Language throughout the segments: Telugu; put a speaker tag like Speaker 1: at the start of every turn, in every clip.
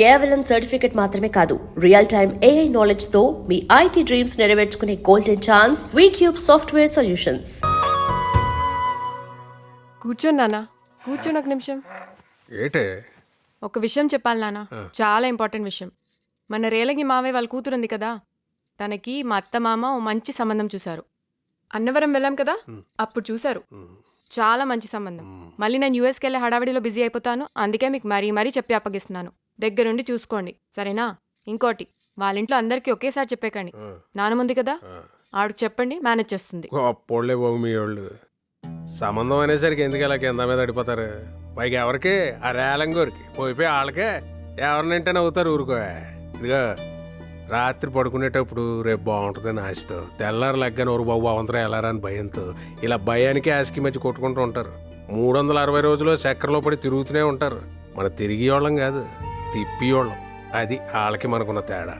Speaker 1: కేవలం సర్టిఫికెట్ మాత్రమే కాదు, రియల్ టైమ్ AI నాలెడ్జ్ తో మీ IT డ్రీమ్స్ నెరవేర్చుకునే golden chance Vcube software solutions.
Speaker 2: కూర్చోండి నాన్న, కూర్చోండి ఒక నిమిషం.
Speaker 3: ఏటే?
Speaker 2: ఒక విషయం చెప్పాలి నాన్న, చాలా ఇంపార్టెంట్ విషయం. మన రేలగి మావయ్య వాళ్ళ కూతురు ఉంది కదా, తనకి మా అత్త మామ ఓ మంచి సంబంధం చూశారు. అన్నవరం వెళ్ళాం కదా, అప్పుడు చూశారు. చాలా మంచి సంబంధం. మళ్ళీ నేను యూఎస్కి వెళ్ళే హడావిడిలో బిజీ అయిపోతాను, అందుకే మీకు మరీ చెప్పి అప్పగిస్తున్నాను. దగ్గరుండి చూసుకోండి, సరేనా? ఇంకోటి, వాళ్ళ ఇంట్లో అందరికీ ఒకేసారి చెప్పేకండి. నానముంది కదా, ఆవిడకి చెప్పండి, మేనేజ్ చేస్తుంది.
Speaker 3: అప్పుడులే బాబు మీ వాళ్ళు సంబంధం అనేసరికి ఎందుకు ఇలా కింద మీద అడిపోతారు? పైకి ఎవరికి? ఆ రేలంగోరికి పోయిపోయి వాళ్ళకే ఎవరినంటే నవ్వుతారు. ఊరుకో. ఇదిగా రాత్రి పడుకునేటప్పుడు రేపు బాగుంటుందని ఆశతో, తెల్లారు లెగ్గని ఊరు బాబు అవంతరం వెళ్ళారా అని భయంతో ఇలా భయానికి ఆశకి మధ్య కొట్టుకుంటూ ఉంటారు. 360 రోజులు చక్కెరలో పడి తిరుగుతూనే ఉంటారు. మన తిరిగి వాళ్ళం కాదు, తిప్పి వాళ్ళం. అది వాళ్ళకి మనకున్న తేడా.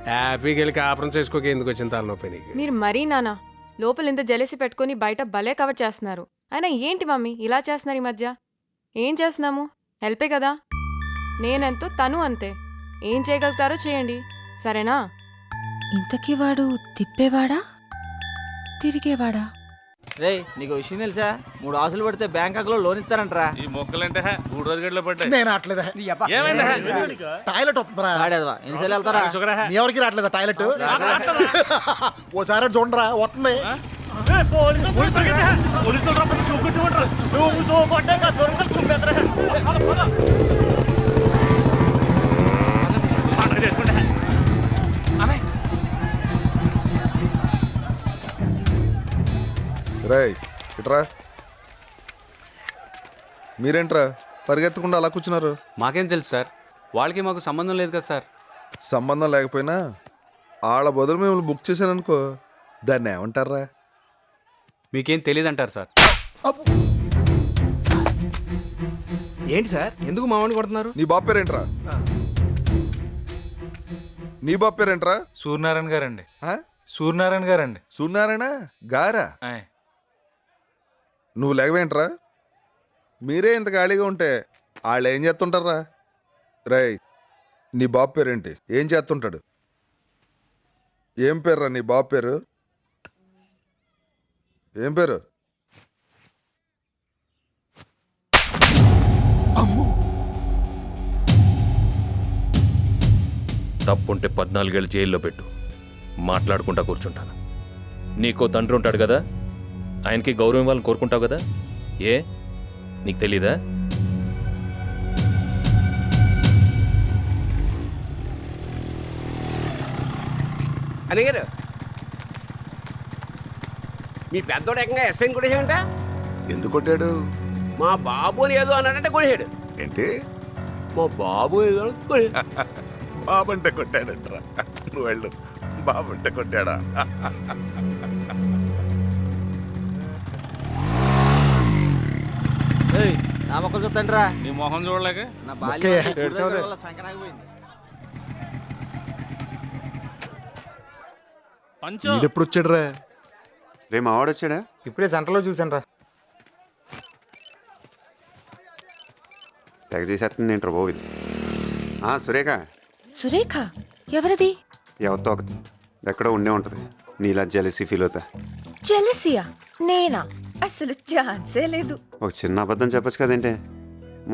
Speaker 3: హ్యాపీకి వెళ్ళి కాపురం చేసుకోక ఎందుకు వచ్చిన తలనొప్పి నీకు?
Speaker 2: మీరు మరీ నాన్న లోపల ఇంత జలసి పెట్టుకుని బయట భలే కవర్ చేస్తున్నారు. అయినా ఏంటి మమ్మీ ఇలా చేస్తున్నారు ఈ మధ్య? ఏం చేస్తున్నాము? హెల్పే కదా. నేనెంతో తను అంతే. ఏం చేయగలుగుతారో చేయండి, సరేనా?
Speaker 4: ఇంతకీ వాడు తిప్పేవాడా తిరిగేవాడా?
Speaker 5: రే, నీకు విషయం తెలుసా? 3 ఆశలు పడితే బ్యాంకాక్ లో లోన్ ఇస్తారంటరా.
Speaker 6: ఈ మొక్కలంటే 3 రోజుల గడిలో పడ్డాయి.
Speaker 7: నేను రావట్లేదా? టాయిలెట్ వస్తుందిరా.
Speaker 5: ఎన్నిసార్లు వెళ్తారా?
Speaker 7: మీ ఎవరికి రావట్లేదా టాయిలెట్? ఓసారి చూడరా, వస్తుంది.
Speaker 8: రేయ్ ఇట్రా. మీరేంట్రా పరిగెత్తకుండా అలా కూర్చున్నారు?
Speaker 9: మాకేం తెలుసు సార్, వాళ్ళకి మాకు సంబంధం లేదు కదా సార్.
Speaker 8: సంబంధం లేకపోయినా వాళ్ళ బదులు మిమ్మల్ని బుక్ చేశాననుకో, దాన్ని ఏమంటారా?
Speaker 9: మీకేం తెలియదు అంటారు సార్.
Speaker 3: ఏంటి సార్, ఎందుకు మామూలు కొడుతున్నారు?
Speaker 8: నీ బాబు పేరేంట్రా? నీ బాబు పేరేంట్రా?
Speaker 6: సూర్యనారాయణ గారండి.
Speaker 8: ఆ?
Speaker 6: సూర్యనారాయణ గారండి.
Speaker 8: సూర్యనారాయణ గారా?
Speaker 6: ఆయ్.
Speaker 8: నువ్వు లేకవేంట్రా? మీరే ఇంత ఖాళీగా ఉంటే వాళ్ళు ఏం చేస్తుంటారా? రేయ్, నీ బాబు పేరేంటి? ఏం చేస్తుంటాడు? ఏం పేర్రా నీ బాబు పేరు? ఏం పేరు?
Speaker 10: తప్పుంటే 14 ఏళ్ళు జైల్లో పెట్టు, మాట్లాడుకుంటా కూర్చుంటాను. నీకో తండ్రి ఉంటాడు కదా, ఆయనకి గౌరవం ఇవ్వాలని కోరుకుంటావు కదా, ఏ నీకు తెలీదా?
Speaker 3: అనిగారు, మీ పెద్దోడు ఏకంగా ఎస్ఐని కొట్టేసాడంట.
Speaker 8: ఎందుకు కొట్టాడు?
Speaker 3: మా బాబు అని ఏదో అన్నాడంటే కొట్టేశాడు.
Speaker 8: ఏంటి?
Speaker 3: మా బాబు ఏదో
Speaker 8: బాబంటే కొట్టాడంటరా. నువ్వు వెళ్ళు. బాబంటే కొట్టాడా?
Speaker 5: నా మొక్కలు చూద్దండ్రా.
Speaker 6: నీ మొహం చూడలేక
Speaker 5: నా బాల్యం సంక్రాంతి.
Speaker 6: పంచు
Speaker 8: ఎప్పుడు వచ్చాడురా?
Speaker 9: రే మావాడు వచ్చాడా?
Speaker 7: ఇప్పుడే సెంటర్లో చూసాను రా.
Speaker 9: తెగ చేసేస్తుంది ఏంట్రా బాబు ఇది. సురేఖ.
Speaker 4: సురేఖ ఎవరిది?
Speaker 9: ఎవరితో ఒకటి ఎక్కడో ఉండే ఉంటుంది. నీలా జెలసీ ఫీల్ అవుతా.
Speaker 4: జెలసియా? నేనా? అసలు ఛాన్సే లేదు.
Speaker 9: ఒక చిన్న అబద్ధం చెప్పచ్చు కదంటే,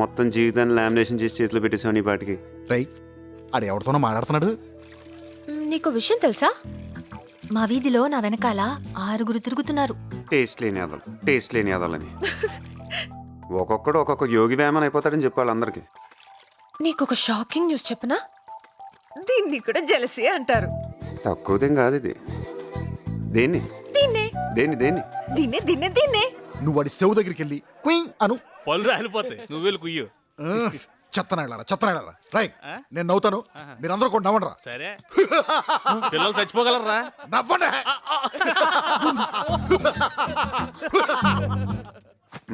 Speaker 9: మొత్తం జీవితాన్ని లామినేషన్ చేసి చేతిలో పెట్టేసావు నీ పాటికి.
Speaker 7: రైట్, ఆడు ఎవరితోనో మాట్లాడుతున్నాడు.
Speaker 4: నీకు విషయం తెలుసా? మా వీధిలో నా వెనకాల 6 తిరుగుతున్నారు.
Speaker 9: టేస్ట్ లేని అదలని. ఒక్కొక్కడు ఒక్కొక్క యోగి వేమన్ అయిపోతాడని చెప్పాలి అందరికి.
Speaker 4: నీకొక షాకింగ్ న్యూస్ చెప్పనా? దీన్ని కూడా జెలసీ అంటారు.
Speaker 9: తక్కువదేం కాదు ఇది. దేన్ని
Speaker 4: దీన్నే
Speaker 9: దేన్ని దేన్ని
Speaker 4: దీన్నే దీన్నే దీన్నే.
Speaker 7: నువ్వు వాడి సెవ్ దగ్గరికి వెళ్ళి కుయ్ అను.
Speaker 6: పళ్ళు రాలిపోతాయి, నువ్వు వెళ్ళి కుయ్యు.
Speaker 7: చెత్తనాడారా. రైట్, నేను నవ్వుతాను, మీరందరూ కూడా నవ్వండిరా.
Speaker 6: సరే, పిల్లలు చచ్చిపోగలరా?
Speaker 7: నవ్వండి.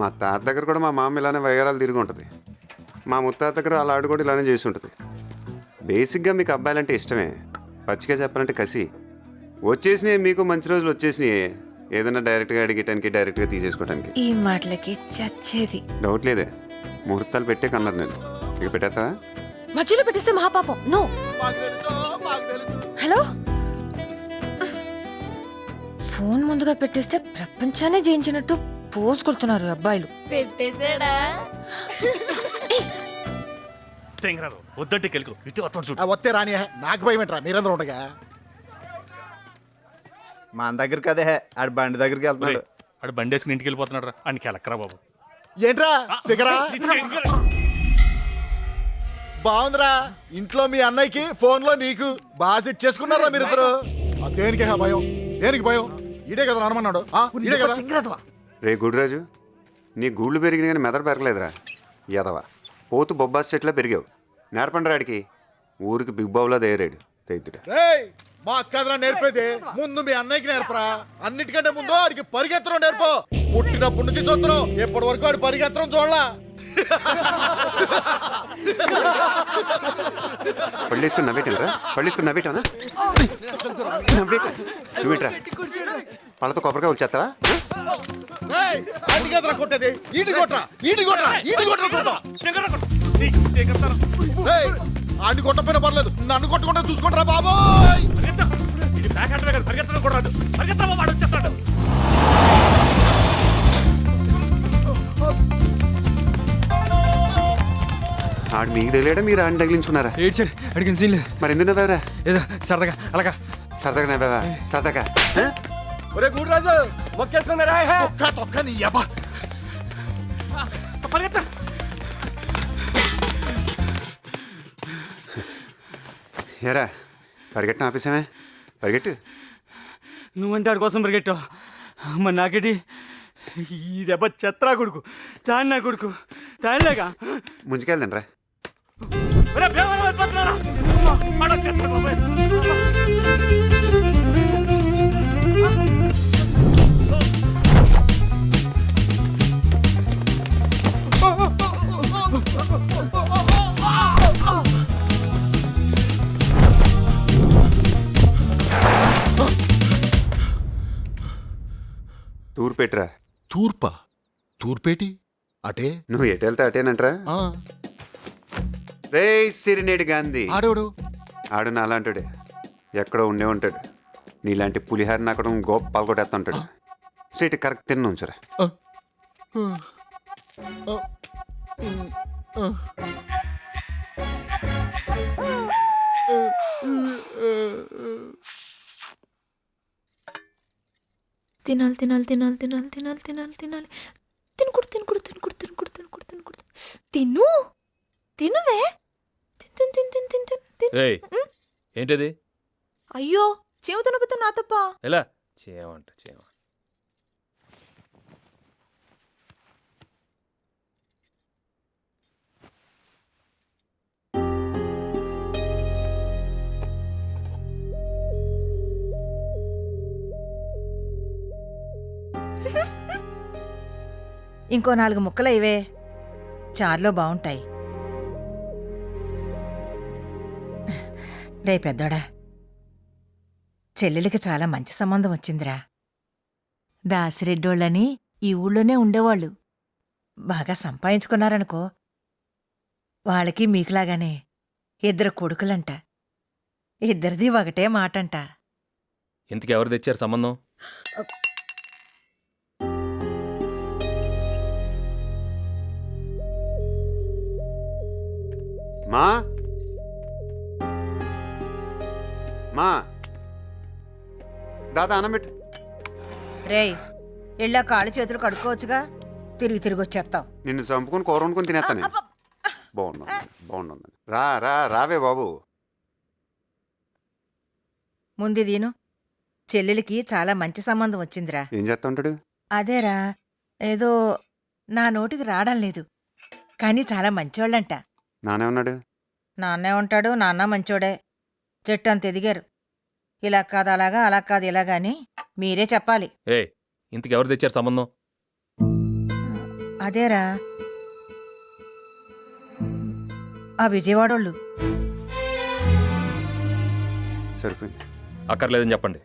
Speaker 9: మా తాత దగ్గర కూడా మా మామ ఇలానే వయ్యారాలు తిరిగి ఉంటుంది. మా ముత్తాత దగ్గర అలా ఆడు కూడా ఇలానే చేసి ఉంటుంది. బేసిక్గా మీకు అబ్బాయిలంటే ఇష్టమే, పచ్చిగా చెప్పాలంటే కసి. వచ్చేసినాయి మీకు మంచి రోజులు వచ్చేసినాయి. ఏదైనా డైరెక్ట్గా అడిగేటానికి, డైరెక్ట్గా తీసేసుకోవడానికి.
Speaker 4: ఈ మాటలకి చచ్చేది.
Speaker 9: డౌట్ లేదే, ముహూర్తాలు పెట్టే కన్నారు నేను. ఇక పెట్టేస్తావా?
Speaker 4: మధ్యలో పెట్టేస్తే మహాపాపం. నో. హలో, ఫోన్ ముందుగా పెట్టేస్తే ప్రపంచాన్ని జయించినట్టు పోజ్ కొడుతున్నారు అబ్బాయిలు.
Speaker 6: వద్దంటే కెలుకు ఇటు వస్తాను చూడు.
Speaker 7: వస్తే రాని నాకు భయం ఏంట్రా మీరందరూ ఉండగా.
Speaker 5: మన దగ్గరికి అదే ఆడు బండి దగ్గరికి వెళ్తున్నాడు.
Speaker 6: ఆడు బండి వేసుకుని ఇంటికి వెళ్ళిపోతున్నాడు రా. అని కెలక్కరా బాబు.
Speaker 7: ఏంట్రా ఫిగరా బాగుందిరా. ఇంట్లో మీ అన్నయ్యకి ఫోన్ లో నీకు బాగా సెట్ చేసుకున్నారా మీరిద్దరు. దేనికి భయం, దేనికి భయం? ఈడే కదా అనమన్నాడు. ఈడే కదా.
Speaker 9: రే గుడిరాజు, నీ గూళ్ళు పెరిగిన కానీ మెదడు పెరగలేదురా ఎదవా. పోతు బొబ్బాస్ చెట్లా పెరిగావు. నేర్పండి రాడికి. ఊరికి బిగ్ బాబులా తయారాడు తైతుడా.
Speaker 7: రేయ్, మా అక్కదరా నేర్పేది ముందు మీ అన్నయ్యకి నేర్పరా. అన్నిటికంటే ముందు ఆడికి పరిగెత్తడం నేర్పో. పుట్టినప్పటి నుంచి చూస్తున్నాం, ఎప్పటి వరకు ఆడు పరిగెత్తడం చూడలా.
Speaker 9: పళ్ళేసుకుని నవ్వేటరా? పళ్ళేసుకుని నవ్వేటానా? నువ్వేట్రా పళ్ళతో కొబ్బరికాయ వచ్చేస్తావా?
Speaker 7: అడిగేదరా కొట్టేది. ఈటి కొట్రా, ఈటి కొట్రా, ఈటి కొట్రా చూద్దాం. ఆడిని కొట్టపోయినా పర్లేదు, నన్ను కొట్టకుండా చూసుకుంటారా బాబోయ్.
Speaker 9: ఆడు మీకు తెలియడా మీరు ఆడిని తగిలించుకున్నారా?
Speaker 5: ఏడ్చాడు, అడిగిన సీన్ లేదు.
Speaker 9: మరి ఎందుకు నవ్వారా?
Speaker 5: ఏదో సరదాగా అలాగా.
Speaker 9: సరదాగా నవ్వావా? సరదాగా
Speaker 5: ఒరే గుడిరాజు మొక్కేసుకున్నారా?
Speaker 7: తొక్క తొక్క నీ అబ్బా.
Speaker 9: ఏరా పరిగెట్టిన ఆపేసామే? పరిగెట్టు.
Speaker 5: నువ్వంటే ఆడి కోసం పరిగెట్టావు. మరి నాకేటి ఈ దెబ్బ చెత్రా కొడుకు, తాను నా కొడుకు, తానులేగా.
Speaker 9: ముంచుకెళ్దాం రా. తూర్పెట్రా.
Speaker 7: తూర్పా? తూర్పేటి అటే.
Speaker 9: నువ్వు ఎటు వెళ్తే అటేనంట్రా. రే సిరినేటి గాంధీ
Speaker 7: ఆడోడు
Speaker 9: ఆడు నా అలాంటుడే. ఎక్కడో ఉండే ఉంటాడు. నీలాంటి పులిహార అక్కడ గోప పాల్గొట్టేస్తా ఉంటాడు. స్ట్రైట్ కరెక్ట్ తిన్న ఉంచురా.
Speaker 4: తినాలి తినాలి తినాలి తినాలి తినాలి తినాలి తినాలి. తినకూడదు తినకూడదు తినకూడదు తినకూడదు తినకూడదు తినకూడదు. తిను తినువే. తిన్ తిన్ తిన్ తిన్ తిన్ తిన్ తిన్.
Speaker 10: ఏయ్ ఏంటిది?
Speaker 4: అయ్యో, చెవు తినబోతే నా తప్ప.
Speaker 10: ఎలా చేయమంట చేయమంట.
Speaker 11: ఇంకో 4 ముక్కలు ఇవే చారులో బాగుంటాయి. రే పెద్దోడా, చెల్లెలికి చాలా మంచి సంబంధం వచ్చిందిరా. దాసిరెడ్డోళ్ళని ఈ ఊళ్ళోనే ఉండేవాళ్ళు. బాగా సంపాదించుకున్నారనుకో. వాళ్ళకి మీకులాగానే 2 కొడుకులంట. ఇద్దరిది ఒకటే మాటంట.
Speaker 10: ఇంతకు ఎవరు తెచ్చారు సంబంధం?
Speaker 9: మా మా దాదా అన్నం పెట్టు.
Speaker 11: రేయ్, ఇళ్ళ కాళ్ళు చేతులు కడుక్కోవచ్చుగా. తిరిగి తిరిగి వచ్చేస్తావు.
Speaker 9: నిన్ను చంపుకొని కూర వండుకొని తినేస్తాను నేను. బాగున్నాను. రా రా రావే బాబు.
Speaker 11: ముందు దీను. చెల్లెలికి చాలా మంచి సంబంధం వచ్చిందిరా.
Speaker 9: ఏం చేస్తా ఉంటాడు?
Speaker 11: అదేరా, ఏదో నా నోటికి రావడం లేదు, కానీ చాలా మంచోళ్ళంట.
Speaker 9: నానే ఉన్నాడు.
Speaker 11: నాన్నే ఉంటాడు. నాన్న మంచోడే. చెట్టు అంత ఎదిగారు. ఇలా కాదు అలాగా, అలా కాదు ఇలాగా అని మీరే చెప్పాలి.
Speaker 10: ఏ ఇంతకు ఎవరు తెచ్చారు సంబంధం?
Speaker 11: అదేరా, ఆ విజయవాడోళ్ళు.
Speaker 9: సరిపోయింది.
Speaker 10: అక్కర్లేదని చెప్పండి.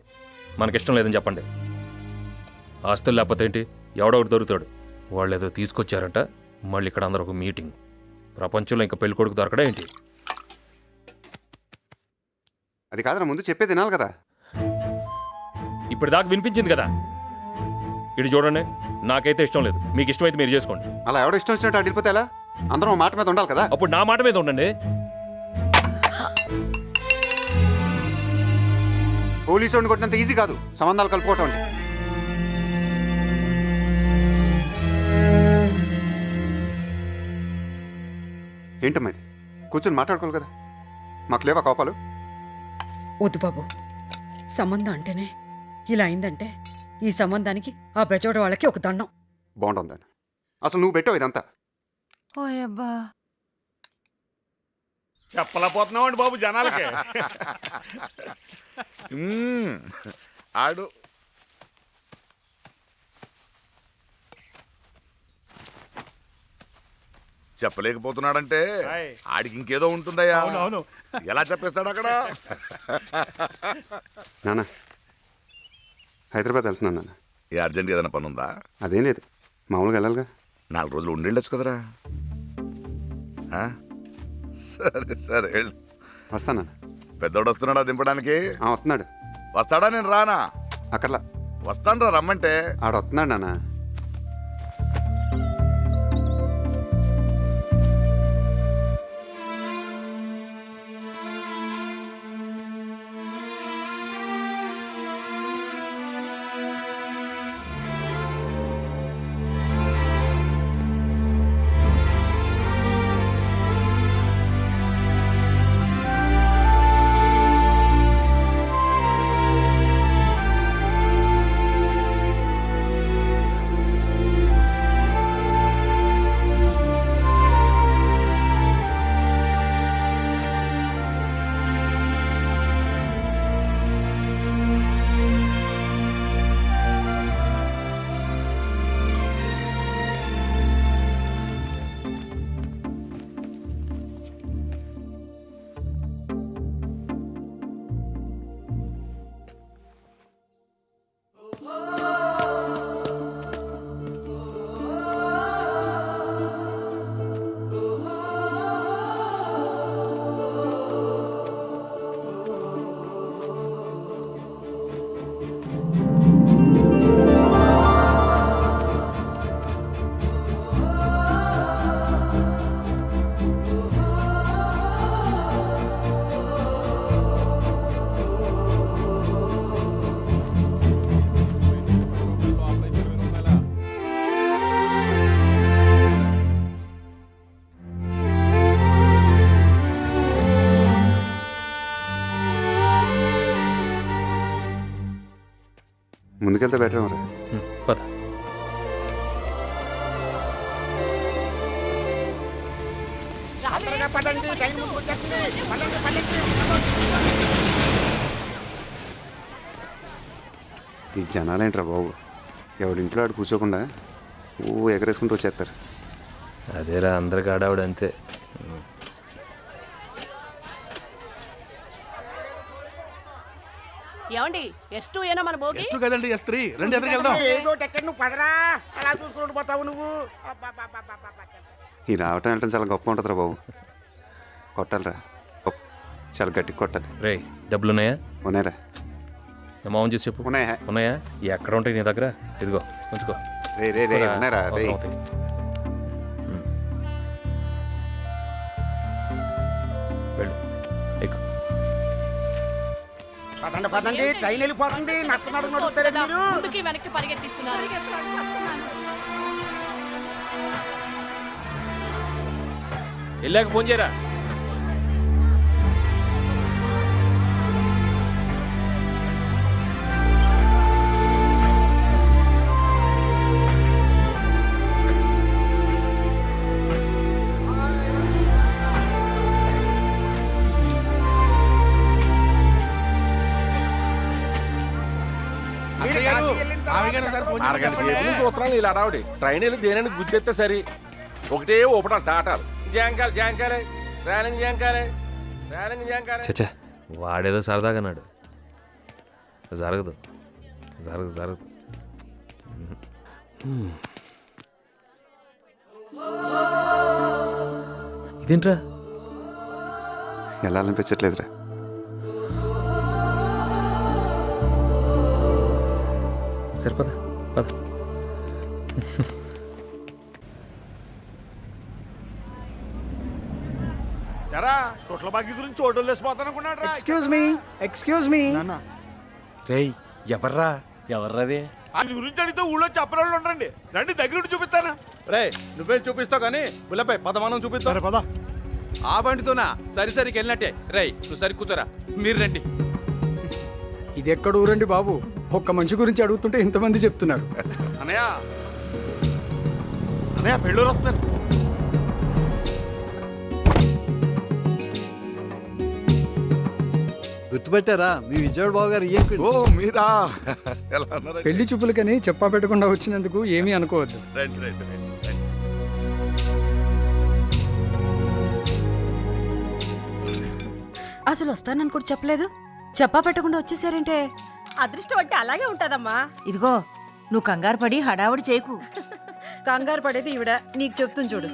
Speaker 10: మనకిష్టం లేదని చెప్పండి. ఆస్తులు లేకపోతే ఏంటి, ఎవడో ఒకటి దొరుకుతాడు. వాళ్ళు ఏదో తీసుకొచ్చారంట. మళ్ళీ ఇక్కడ అందరూ ఒక మీటింగ్. ప్రపంచంలో ఇంకా పెళ్ళికొడుకు దొరకడా ఏంటి?
Speaker 9: అది కాదురా, ముందు చెప్పే తినాలి కదా.
Speaker 10: ఇప్పుడు దాకా వినిపించింది కదా. ఇటు చూడండి, నాకైతే ఇష్టం లేదు. మీకు ఇష్టమైతే మీరు చేసుకోండి.
Speaker 9: అలా ఎవడో ఇష్టం వచ్చినట్టు అడిగిపోతే ఎలా? అందరం ఓ మాట మీద ఉండాలి కదా.
Speaker 10: అప్పుడు నా మాట మీద ఉండండి.
Speaker 9: పోలీసు వాడిని కొట్టినంత ఈజీ కాదు సంబంధాలు కలుపుకోవటం అంటే. ఏంటమ్మా ఇది? కూర్చొని మాట్లాడుకోవాలి కదా. మాకు లేవా కోపాలు?
Speaker 11: వద్దు బాబు, సంబంధం అంటేనే ఇలా అయిందంటే ఈ సంబంధానికి ఆ బెజోడ వాళ్ళకి ఒక దండం.
Speaker 9: బాగుంటుందని అసలు నువ్వు పెట్టావు ఇదంతా.
Speaker 11: ఓయబ్బా,
Speaker 7: చెప్పలేకపోతున్నామండి బాబు జనాలకి. ఆడు చెప్పలేకపోతున్నాడంటే ఆడికి ఇంకేదో ఉంటుందయ్యా.
Speaker 5: అవును.
Speaker 7: ఎలా చెప్పేస్తాడు అక్కడ?
Speaker 9: నాన్న హైదరాబాద్ వెళ్తున్నాను నాన్న.
Speaker 7: ఏ అర్జెంట్ ఏదైనా పని ఉందా?
Speaker 9: అదేం లేదు, మామూలుగా వెళ్ళాలిగా.
Speaker 7: 4 రోజులు ఉండేళ్ళొచ్చు కదరా. ఆ? సరే సరే వెళ్ళు.
Speaker 9: వస్తాను.
Speaker 7: పెద్దోడు వస్తున్నాడా దింపడానికి?
Speaker 9: వస్తున్నాడు.
Speaker 7: వస్తాడా? నేను రానా?
Speaker 9: అక్కర్లా,
Speaker 7: వస్తాను రా, రమ్మంటే.
Speaker 9: ఆడ వస్తున్నాడు నాన్న. ముందుకెళ్తే బెటర్ రా.
Speaker 10: పద.
Speaker 9: ఈ జనాలేంట్రా బాబు, ఎవడింట్లో ఆడు కూర్చోకుండా ఎగరేసుకుంటూ వచ్చేస్తారు.
Speaker 10: అదేరా, అందరికి ఆడావిడ అంతే.
Speaker 12: ఏమండి S2 ఏనా మన భోగి?
Speaker 5: ఎస్ కదండి, S3 రెండు ఎదురుకి వెళ్దాం.
Speaker 12: ఏదో టెక్కర్ నువ్వు పదరా, అలా చూసుకుంటూ పోతావు నువ్వు.
Speaker 9: ఈ రావటం వెళ్ళటం చాలా గొప్ప ఉంటుందిరా బాబు. కొట్టాలిరా, చాలా గట్టిగా కొట్టాలి.
Speaker 10: రే, డబ్బులున్నాయా?
Speaker 9: ఉన్నాయరా?
Speaker 10: మామూలు చేసి చెప్పు.
Speaker 9: ఉన్నాయా?
Speaker 10: ఉన్నాయా? ఎక్కడ ఉంటాయి నీ దగ్గర? ఇదిగో ఉంచుకో.
Speaker 9: రే రే రే ఉన్నాయరా? రే
Speaker 10: వెళ్ళు, ఎక్కు.
Speaker 12: పదండి, ట్రైన్ వెళ్ళిపోతుంది. ముందుకి వెనక్కి పరిగెత్తిస్తున్నారు.
Speaker 10: వెళ్ళాక ఫోన్ చేయరా.
Speaker 3: సూత్రాలు ఇలా రావడి. ట్రైన్ వెళ్ళి దేని గుర్తెత్తే సరి. ఒకటే ఊపటాలు టాటాలు. జాంకాలే రేలింగ్ జాంకాలే.
Speaker 10: చచ్చా, వాడేదో సరదాగా అన్నాడు. జరగదు.
Speaker 9: ఇదేంట్రా? వెళ్ళాలనిపించట్లేదురా.
Speaker 10: సరిపద పద.
Speaker 7: ఎరా చోట్ల బాగి గురించి ఓటలు వేసిపోతాను అనుకున్నాడు రా.
Speaker 5: ఎక్స్క్యూజ్ మీ రేయ్ ఎవర్రా
Speaker 6: ఎవర్రది?
Speaker 7: ఆయన గురించి అడిగితే ఊళ్ళో చెప్పరోళ్ళు ఉండండి. రండి దగ్గర చూపిస్తాను.
Speaker 5: రే నువ్వే చూపిస్తావు కానీ పిల్లపై పదమానం చూపిస్తావు పద.
Speaker 13: ఆ బండితోనా సరికి వెళ్ళినట్టే. రేయ్ నువ్వు సరి కూర్చోరా, మీరు రండి.
Speaker 5: ఇది ఎక్కడ ఊరండి బాబు? ఒక్క మనిషి గురించి అడుగుతుంటే ఇంతమంది చెప్తున్నారు.
Speaker 7: అనయ్య అనయ్య పెళ్ళూరు వస్తున్నారు.
Speaker 5: గుర్తుపెట్టారా మీ విజయవాడ బాబు గారు?
Speaker 8: ఓ మీరా? ఎలా ఉన్నారా?
Speaker 5: పెళ్లి చూపులకని చెప్పా పెట్టకుండా వచ్చినందుకు ఏమీ అనుకోవద్దు.
Speaker 8: Right right right.
Speaker 11: అసలు వస్తానని కూడా చెప్పలేదు, చెప్పా పెట్టకుండా వచ్చేసారంటే.
Speaker 12: అదృష్టం అంటే అలాగే ఉంటదమ్మా.
Speaker 11: ఇదిగో నువ్వు కంగారు పడి హడావుడి చేయకు. కంగారు పడేది ఈవిడ, నీకు చెప్తుంది చూడు.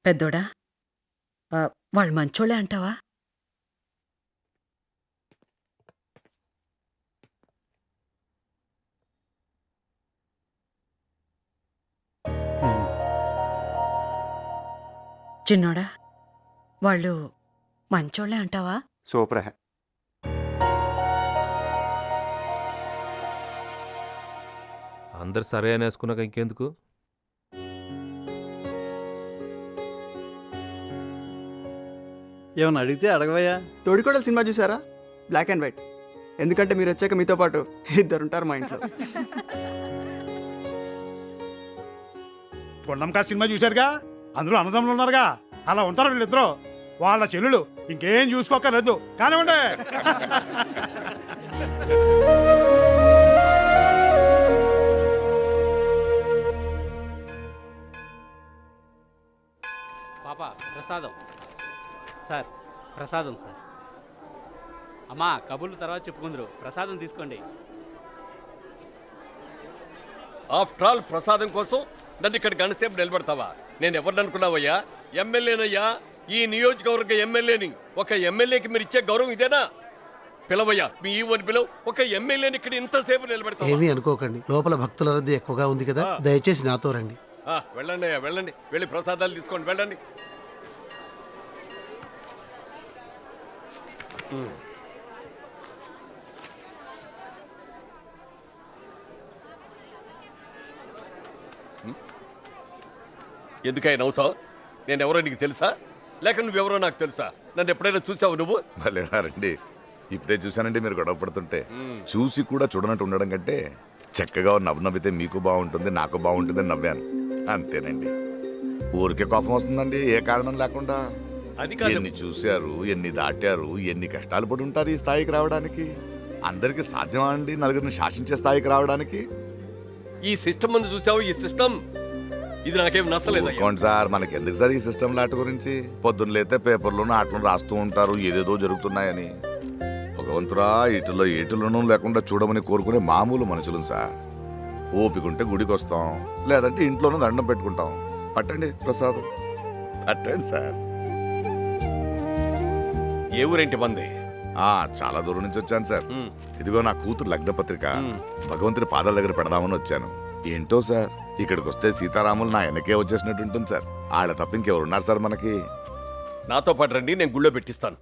Speaker 11: పెద్దోడా, వాళ్ళు మంచోళ్ళే అంటావా? చిన్నోడా, వాళ్ళు మంచోళ్ళే అంటావా?
Speaker 9: సూపర్.
Speaker 10: అందరు సరే అనేసుకున్నాక ఇంకెందుకు?
Speaker 5: ఏమన్నా అడిగితే అడగవయ్యా. తోడికోడలు సినిమా చూసారా? Black and white. ఎందుకంటే మీరు వచ్చాక మీతో పాటు ఇద్దరుంటారు మా ఇంట్లో.
Speaker 7: గుండంకా సినిమా చూశారుగా, అందులో అన్నదమ్ములు ఉన్నారుగా, అలా ఉంటారు వీళ్ళిద్దరు. వాళ్ళ చెల్లెలు ఇంకేం చూసుకోక్కర్లేదు కానివ్వండి.
Speaker 13: పాప ప్రసాదం సార్, ప్రసాదం సార్. అమ్మా కబుర్లు తర్వాత చెప్పుకుందరు, ప్రసాదం తీసుకోండి.
Speaker 6: ఆఫ్టర్ ఆల్ ప్రసాదం కోసం నన్ను ఇక్కడ గంటసేపు నిలబెడతావా? నేను ఎవరిని అనుకున్నావయ్యా? ఎమ్మెల్యేనయ్యా, ఈ నియోజకవర్గ ఎమ్మెల్యేని. ఒక ఎమ్మెల్యేకి మీరు ఇచ్చే గౌరవం ఇదేనా? పిలవయ్యా, మీ ఈవోని పిలవ. ఒక ఎమ్మెల్యేని ఇక్కడ ఇంతసేపు నిలబెడతావా?
Speaker 5: ఏమీ అనుకోకండి, లోపల భక్తుల రద్దీ ఎక్కువగా ఉంది కదా, దయచేసి నాతో రండి.
Speaker 6: వెళ్ళండి అయ్యా, వెళ్ళండి. వెళ్ళి ప్రసాదాలు తీసుకోండి, వెళ్ళండి. ఎందుకై నవ్వుతావు? నేను ఎవరో నీకు తెలుసా? లేక నువ్వెవరో నాకు తెలుసా? నన్ను ఎప్పుడైనా చూసావు నువ్వు?
Speaker 8: భలేవారండి, ఇప్పుడే చూశానండి మీరు గొడవ పడుతుంటే. చూసి కూడా చూడనట్టు ఉండడం కంటే చక్కగా నవ్వితే మీకు బాగుంటుంది, నాకు బాగుంటుంది అని నవ్వాను, అంతేనండి. ఊరికే కోపం వస్తుందండి ఏ కారణం లేకుండా.
Speaker 6: అది కాదు.
Speaker 8: ఎన్ని చూశారు, ఎన్ని దాటారు, ఎన్ని కష్టాలు పడి ఉంటారు ఈ స్థాయికి రావడానికి. అందరికీ సాధ్యమా అండి నలుగురిని శాసించే స్థాయికి రావడానికి?
Speaker 6: ఈ సిస్టమ్ ముందు చూసావు, ఈ సిస్టమ్ ఇది నాకేం నచ్చలేదు.
Speaker 8: ఊరుకోండి సార్, మనకి ఎందుకు సార్ ఈ సిస్టమ్ లాట గురించి? పొద్దున్న లేతే పేపర్లోనూ ఆటలను రాస్తూ ఉంటారు ఏదేదో జరుగుతున్నాయని. భగవంతుడా, ఇటులో ఏటులోనూ లేకుండా చూడమని కోరుకునే మామూలు మనుషులు సార్. ఓపికంటే గుడికి వస్తాం, లేదంటే ఇంట్లోనూ దండం పెట్టుకుంటాం. పట్టండి ప్రసాదం, పట్టండి సార్.
Speaker 6: ఏ ఊరేంటి మంది?
Speaker 8: చాలా దూరం నుంచి వచ్చాను సార్. ఇదిగో నా కూతురు లగ్న పత్రిక భగవంతుడి పాదాల దగ్గర పెడదామని వచ్చాను. ఏంటో సార్, ఇక్కడికి వస్తే సీతారాములు నా వెనకే వచ్చేసినట్టు ఉంటుంది సార్. ఆడ తప్ప ఇంకెవరున్నారు సార్ మనకి?
Speaker 6: నాతో పాటు రండి, నేను గుళ్ళో పెట్టిస్తాను.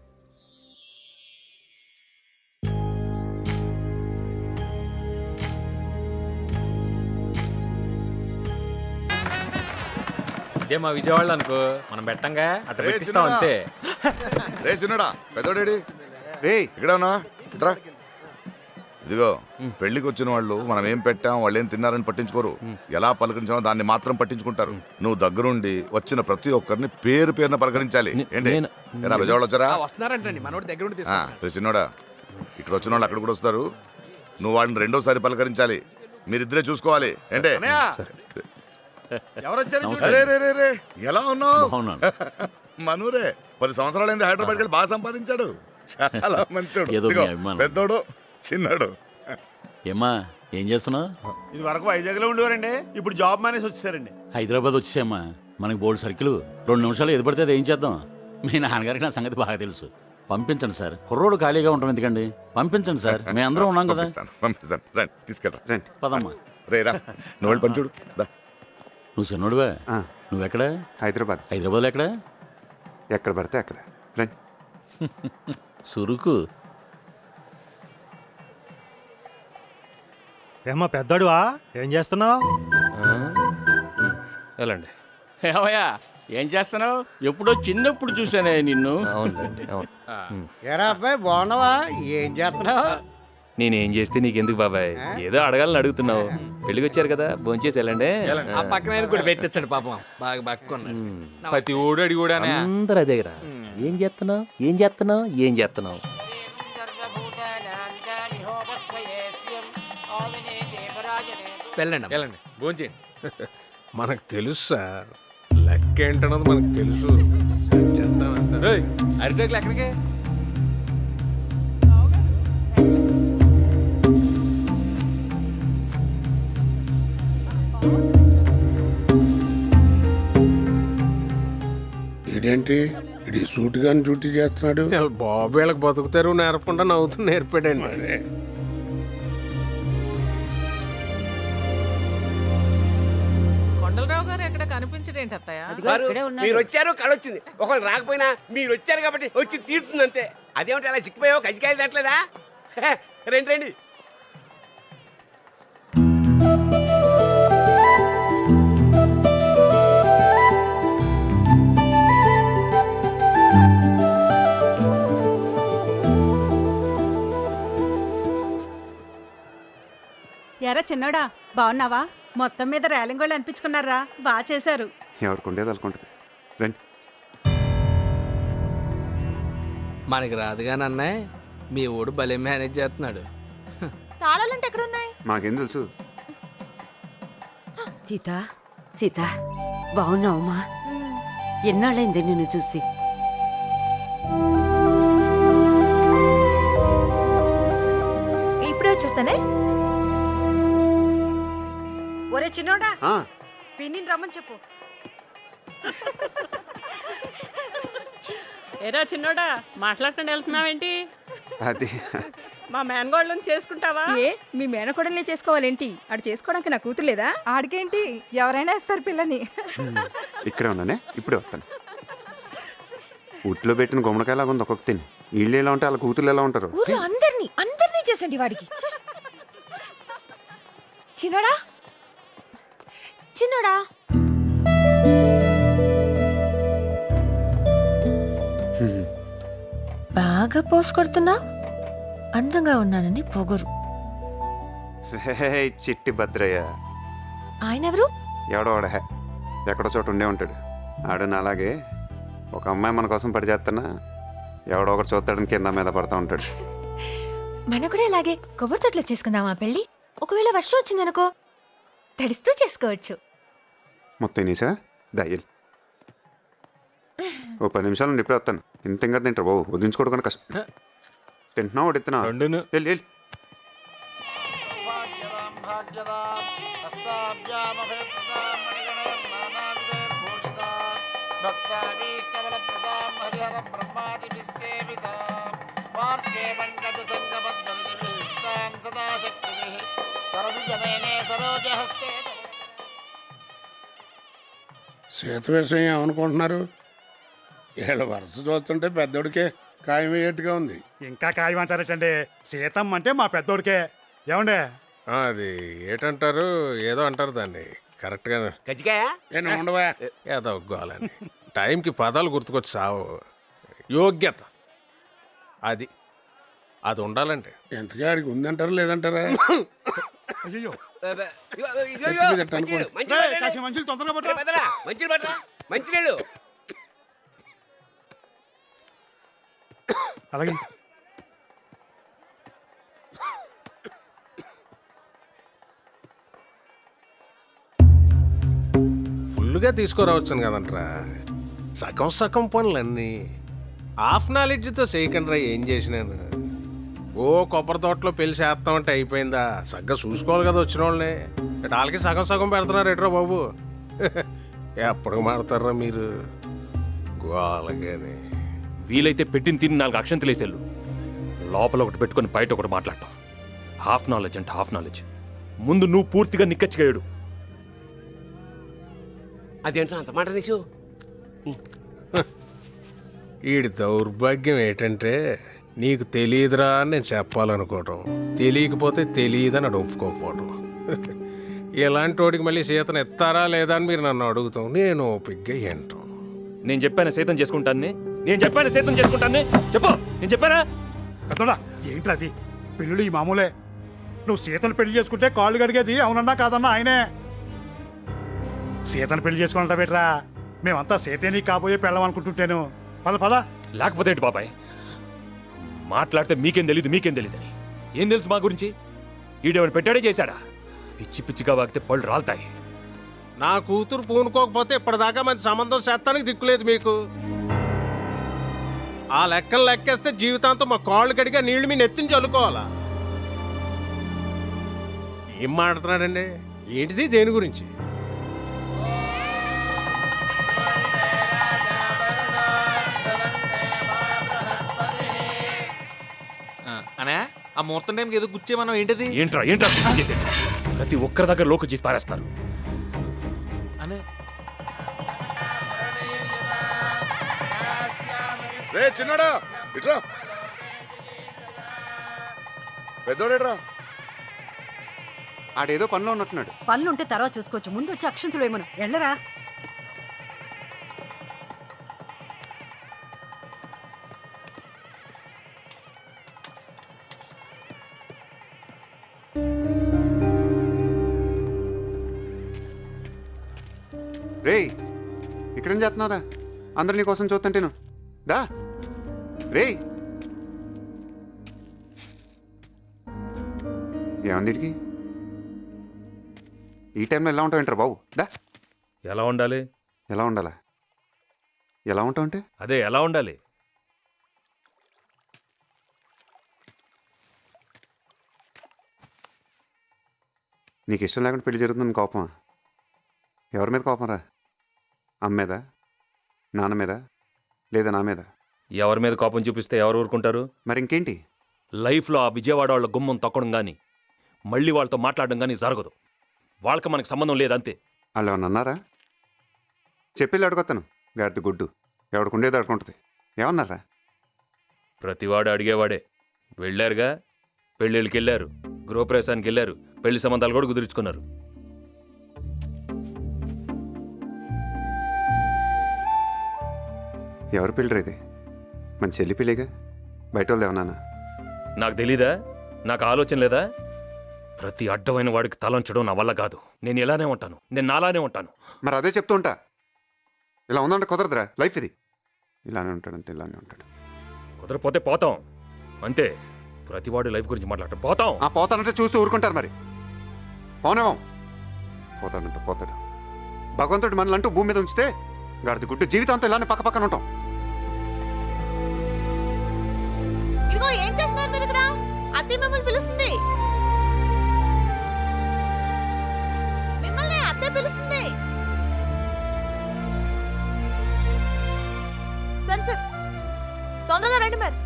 Speaker 13: ఇదే మా విజయవాడలో అనుకో, మనం పెట్టంగా అట్ట పెట్టిస్తాం అంతే.
Speaker 8: రే చిన్నడా, పెద్దోడేడి? రే ఇక్కడ ఉన్నా, ఇట్రా. ఇదిగో పెళ్లికి వచ్చిన వాళ్ళు మనం ఏం పెట్టాం, వాళ్ళు ఏం తిన్నారని పట్టించుకోరు. ఎలా పలకరించామో దాన్ని మాత్రం పట్టించుకుంటారు. నువ్వు దగ్గరుండి వచ్చిన ప్రతి ఒక్కరిని పేరు పేరున పలకరించాలి. ఏంటి ఎలా విజయవాడ వచ్చారా?
Speaker 5: వస్తున్నారంటండి, మనోడి దగ్గర
Speaker 8: రే చిన్నోడా, ఇక్కడ వచ్చిన వాళ్ళు అక్కడ కూడా వస్తారు. నువ్వు వాళ్ళని రెండోసారి పలకరించాలి. మీరిద్దరే చూసుకోవాలి. ఏంటే ఎలా ఉన్నావు? మనూరే 10 సంవత్సరాలైంది హైదరాబాద్కి వెళ్ళి బాగా సంపాదించాడు. చాలా మంచోడు. పెద్దోడు చిన్నాడు.
Speaker 13: ఏమా
Speaker 14: ఏం చేస్తున్నావు?
Speaker 5: ఇది వరకు వైజాగ్లో ఉండేవారండి, ఇప్పుడు జాబ్ మానేసి వచ్చేసారండి.
Speaker 14: హైదరాబాద్ వచ్చేసామ్మా. మనకి బోల్డ్ సర్కిల్ 2 నిమిషాలు ఎదు పడితే అది ఏం చేద్దాం? మీ నాన్నగారికి నా సంగతి బాగా తెలుసు. పంపించండి సార్, కుర్రోడు ఖాళీగా ఉంటాం ఎందుకండి? పంపించండి సార్, మేము అందరం ఉన్నాం కదా.
Speaker 8: పంపిస్తాను రండి, తీసుకెళ్తా.
Speaker 9: రండి.
Speaker 14: పదమ్మా.
Speaker 8: రేరా నువ్వు వెళ్ళి పని చూడు. దా.
Speaker 14: నువ్వు చిన్నోడువా?
Speaker 9: ఆ,
Speaker 14: నువ్వెక్కడ?
Speaker 9: హైదరాబాద్.
Speaker 14: హైదరాబాద్లో ఎక్కడ?
Speaker 9: ఎక్కడ పడితే అక్కడ. రండి.
Speaker 14: సురుకు.
Speaker 5: ఏమ్మా పెద్దోడువా, ఏం చేస్తున్నావు?
Speaker 10: వెళ్ళండి.
Speaker 13: ఏమయ్యా ఏం చేస్తున్నావు? ఎప్పుడో చిన్నప్పుడు చూసానే నిన్ను.
Speaker 10: అవునండి, అవును.
Speaker 5: ఎరా అబ్బాయి బాగున్నావా? ఏం చేస్తున్నావు?
Speaker 10: నేనేం చేస్తే నీకెందుకు బాబాయ్? ఏదో అడగాలని అడుగుతున్నావు. పెళ్ళికి వచ్చారు కదా, భోంచేసి వెళ్ళండి.
Speaker 13: ఆ పక్కన కూడా పెట్టించాడు పాపం, బాగా బక్కున్నాడు.
Speaker 3: ప్రతి ఊడు అడి కూడా
Speaker 10: అందరూ అదే కదా. ఏం చేస్తున్నావు, ఏం చేస్తున్నావు, ఏం చేస్తున్నావు?
Speaker 13: వెళ్ళండి
Speaker 3: వెళ్ళండి, భోంచేయండి. మనకు తెలుసు సార్, లెక్క ఏంటన్నది మనకు తెలుసు. చేస్తానంటారు.
Speaker 13: అరిటోకి ఎక్కడికి?
Speaker 7: ఇదేంటి ఇది సూటుగా డ్యూటీ చేస్తున్నాడు?
Speaker 3: బాబు వీళ్ళకి బతుకుతారు నేర్పకుండా నవ్వుతూ నేర్పాడండి.
Speaker 12: కొండలరావు గారు ఎక్కడ కనిపించడేంటి అత్తయ్య?
Speaker 13: మీరు వచ్చారు, కళొచ్చింది. ఒకళ్ళు రాకపోయినా మీరు వచ్చారు కాబట్టి వచ్చి తీరుతుంది అంతే. అదేమిటి అలా చిక్కిపోయావు? కజికాయలు తట్టలేదా? రండి రండి.
Speaker 12: ఎరా చిన్నోడా, బాగున్నావా? మొత్తం మీద రేలింగ్ వాళ్ళు అనిపించుకున్నారా? బాగా చేశారు.
Speaker 9: ఎవరికి ఉండేది అనుకుంటుంది. రండి.
Speaker 13: మనకి రాదుగాని అన్నయ్య, మీ ఊడు భలే మేనేజ్ చేస్తున్నాడు.
Speaker 4: తాళాలంటే ఎక్కడున్నాయి?
Speaker 9: మాకేం తెలుసు?
Speaker 12: సీత, సీత బాగున్నావమ్మా? ఎన్నాళ్ళైంది నిన్ను చూసి.
Speaker 4: ఇప్పుడే వచ్చేస్తానే.
Speaker 12: ఒరే చిన్నోడా,
Speaker 9: ఆ,
Speaker 12: పిన్నిని రమ్మని చెప్పు. ఏరా చిన్నోడా, మాట్లాడుకుని వెళ్తున్నావేంటి?
Speaker 9: అది
Speaker 12: మా మేనగోళ్ళని చేసుకుంటావా?
Speaker 4: ఏ మీ మేనకోడల్ని చేసుకోవాలేంటి? ఆడు చేసుకోవడానికి నా కూతురు లేదా?
Speaker 12: ఆడికేంటి, ఎవరైనా ఇస్తారు పిల్లని.
Speaker 9: ఇక్కడే ఉన్నానే, ఇప్పుడే వస్తాను. ఉట్లో పెట్టిన గుమ్మడికాయలాగా ఉంది ఒక్కొక్క తిని. వీళ్ళు ఎలా ఉంటే వాళ్ళ కూతురు ఎలా ఉంటారు?
Speaker 4: ఊర్లో అందరినీ చేసండి వాడికి. చిన్నడా చిన్నడా బాగా పోసు కొడుతున్నా. అందంగా ఉన్నానని పొగరు.
Speaker 9: రేయ్ చిట్టి భద్రయ్య,
Speaker 4: ఆయన ఎవరు?
Speaker 9: ఎవడో వాడ ఎక్కడో చోట ఉండే ఉంటాడు. ఆడని అలాగే ఒక అమ్మాయి మన కోసం పడి చేస్తున్నా ఎవడో ఒకటి చూస్తాడని కింద మీద పడతా ఉంటాడు.
Speaker 4: మన కూడా ఇలాగే కొబ్బరి తొట్లో చేసుకుందామా పెళ్ళి? ఒకవేళ వర్షం వచ్చిందనుకో, తడిస్తూ చేసుకోవచ్చు.
Speaker 9: మొత్తం నీసా దయ్యలు. ఓ 10 నిమిషాలు నుండి ఇప్పుడే వస్తాను. ఇంత ఇంకా తింటారు బాబు, వదిలించుకోవడం కష్టం. తింటున్నావు వడిస్తున్నా
Speaker 3: రెండును.
Speaker 9: వెళ్ళి
Speaker 7: సీత విషయం ఏమనుకుంటున్నారు? వీళ్ళ వరుస చూస్తుంటే పెద్దోడికే ఖాయమయ్యేట్టుగా ఉంది.
Speaker 5: ఇంకా ఖాయమంటారటండి, సీతమ్మ అంటే మా పెద్దోడికే. ఏమండే
Speaker 3: అది ఏటంటారు, ఏదో అంటారు దాన్ని కరెక్ట్గా.
Speaker 13: కజికాయ
Speaker 7: నేను ఉండవా?
Speaker 3: ఏదో ఒగ్గాలని టైంకి పదాలు గుర్తుకొచ్చి సావు. యోగ్యత అది అది ఉండాలంటే.
Speaker 7: ఎంతగా ఆడికి ఉందంటారా లేదంటారా?
Speaker 5: అయ్యో
Speaker 7: అనుకోండి.
Speaker 5: మంచి తొందరగా పట్టరా.
Speaker 13: మంచినీళ్ళు.
Speaker 5: అలాగే
Speaker 3: ఫుల్గా తీసుకురావచ్చును కదంట్రా. సగం సగం పనులన్నీ హాఫ్ నాలెడ్జ్తో చేయకండి రా. ఏం చేసినాను ఓ కొబ్బరి తోటలో పెళ్లి చేస్తామంటే అయిపోయిందా? సగ్గా చూసుకోవాలి కదా వచ్చిన వాళ్ళని. ఇటు వాళ్ళకి సగం సగం పెడుతున్నారు ఎట్రా బాబు. ఎప్పటికి మాడతారా మీరు గోలగాని?
Speaker 10: వీలైతే పెట్టిన తిని 4 అక్షంతలేసేళ్ళు. లోపల ఒకటి పెట్టుకొని బయట ఒకటి మాట్లాడటం. హాఫ్ నాలెడ్జ్ అంటే హాఫ్ నాలెడ్జ్. ముందు నువ్వు పూర్తిగా నిక్కచ్చిగాడు.
Speaker 13: అదేంటో అంత మాట నీసు.
Speaker 3: వీడి దౌర్భాగ్యం ఏంటంటే నీకు తెలియదురా అని నేను చెప్పాలనుకోవటం, తెలియకపోతే తెలియదని అడు ఒప్పుకోకపోవటం. ఇలాంటి వాడికి మళ్ళీ సీతను ఎత్తారా లేదా అని మీరు నన్ను అడుగుతాం, నేను ఓపిగ్గా ఏంటాం.
Speaker 10: నేను చెప్పాను సైతం చేసుకుంటాను. నేను చెప్పాను సైతం చేసుకుంటాను. చెప్పు, నేను చెప్పానా?
Speaker 5: పెద్దోడా ఏంటి అది? పెళ్ళిళ్ళు ఈ మామూలే. నువ్వు సీతను పెళ్లి చేసుకుంటే కాళ్ళు కడిగేది అవునన్నా కాదన్నా ఆయనే. సీతను పెళ్లి చేసుకుంటా బెట్రా. మేమంతా సీతే నీకు కాబోయే పెళ్ళం అనుకుంటుంటేను. పద పద.
Speaker 10: లేకపోతే ఏంటి బాబాయ్? మాట్లాడితే మీకేం తెలీదని. ఏం తెలుసు మా గురించి? ఈడేవాడు పెట్టాడే చేశాడా? పిచ్చి పిచ్చిగా వాగితే పళ్ళు రాలుతాయి.
Speaker 3: నా కూతురు పూనుకోకపోతే ఇప్పటిదాకా మంచి సంబంధం చేస్తానికి దిక్కులేదు మీకు. ఆ లెక్కలు లెక్కేస్తే జీవితాంతం మా కాళ్ళు కడిగా నీళ్లు మీ నెత్తిని చల్లుకోవాలా? ఏం మాట్లాడుతున్నాడండి? ఏంటిది? దేని గురించి?
Speaker 15: అనే ఆ ముహూర్తం టైంకి ఏదో గుచ్చేమన్నావు, ఏంటిది?
Speaker 10: ఏంట్రా గుర్తు చేసేది? ప్రతి ఒక్కరి దగ్గర లోకు చేసి పారేస్తున్నారు.
Speaker 15: అనే
Speaker 8: రే చిన్నడా ఇట్రా. పెద్దోడేట్రా?
Speaker 9: ఆడేదో పనిలో ఉన్నట్టున్నాడు.
Speaker 12: పనులుంటే తర్వాత చూసుకోవచ్చు, ముందు వచ్చి అక్షంతలు వేయమను. వెళ్ళరా.
Speaker 9: రేయ్ ఇక్కడేం చేస్తున్నారా? అందరు నీ కోసం చూస్తుంటేను. దా రేయ్. ఏమంది వీడికి? ఈ టైంలో ఎలా ఉంటావు ఏంటారు బాబు? దా.
Speaker 10: ఎలా ఉండాలి?
Speaker 9: ఎలా ఉండాలా? ఎలా ఉంటావు అంటే
Speaker 10: అదే ఎలా ఉండాలి?
Speaker 9: నీకు ఇష్టం లేకుండా పెళ్లి జరుగుతుందని కోపమా? ఎవరి మీద కోపం రా? అమ్మ మీద, నాన్న మీద, లేదా నా మీద?
Speaker 10: ఎవరి మీద కోపం చూపిస్తే ఎవరు ఊరుకుంటారు?
Speaker 9: మరి ఇంకేంటి?
Speaker 10: లైఫ్లో ఆ విజయవాడ వాళ్ళ గుమ్మం తొక్కడం కానీ మళ్ళీ వాళ్ళతో మాట్లాడడం కానీ జరగదు. వాళ్ళకి మనకు సంబంధం లేదంతే.
Speaker 9: వాళ్ళు ఏమన్నా అన్నారా? చెప్పేళ్ళు అడుగుతాను. గాడిద గుడ్డు ఎవడికి ఉండేది అడుకుంటుంది. ఏమన్నారా?
Speaker 10: ప్రతివాడు అడిగేవాడే. వెళ్ళారుగా, పెళ్ళిళ్ళకి వెళ్ళారు, గృహప్రవేశానికి వెళ్ళారు, పెళ్లి సంబంధాలు కూడా కుదుర్చుకున్నారు.
Speaker 9: ఎవరు పెళ్ళి ఇది? మన చెల్లి పెళ్ళిగా? బయట వాళ్ళు ఏమన్నా?
Speaker 10: నాకు తెలీదా? నాకు ఆలోచన లేదా? ప్రతి అడ్డమైన వాడికి తలంచడం నా వల్ల కాదు. నేను ఇలానే ఉంటాను, నేను నాలానే ఉంటాను.
Speaker 9: మరి అదే చెప్తూ ఉంటా. ఇలా ఉందంటే కుదరదురా లైఫ్ ఇది. ఇలానే ఉంటాడంటే ఇలానే ఉంటాడు.
Speaker 10: కుదరపోతే పోతాం అంతే. ప్రతివాడు లైఫ్ గురించి మాట్లాడటం పోతాం.
Speaker 9: ఆ పోతానంటే చూస్తూ ఊరుకుంటారు. మరి పోనేమో. పోతాడంటే పోతాడు. భగవంతుడు మనల్ని అంటూ భూమి మీద ఉంచితే గాడిద గుడ్డు జీవితాంతం ఇలానే పక్క పక్కన ఉంటాం.
Speaker 4: ఇదిగో ఏం చేస్తున్నారు మీరు ఇక్కడ? అత్తయ్య మిమ్మల్ని పిలుస్తుంది. మిమ్మల్ని అత్తయ్య పిలుస్తుంది. సరే సరే తొందరగా రండి మరి.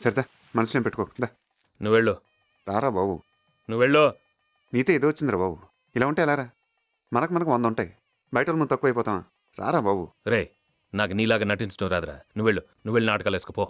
Speaker 9: సరేదా మనసులో పెట్టుకోదా.
Speaker 10: నువ్వు వెళ్ళు.
Speaker 9: రారా బాబు.
Speaker 10: నువ్వు వెళ్ళు.
Speaker 9: నీతో ఏదో వచ్చిందిరా బాబు. ఇలా ఉంటే ఎలారా? మనకు 100 ఉంటాయి. బయట వాళ్ళు ముందు తక్కువ అయిపోతాం. రారా బాబు.
Speaker 10: రే నాకు నీలాగా నటించడం రాదురా. నువ్వు వెళ్ళి నాటకాలు వేసుకుపో.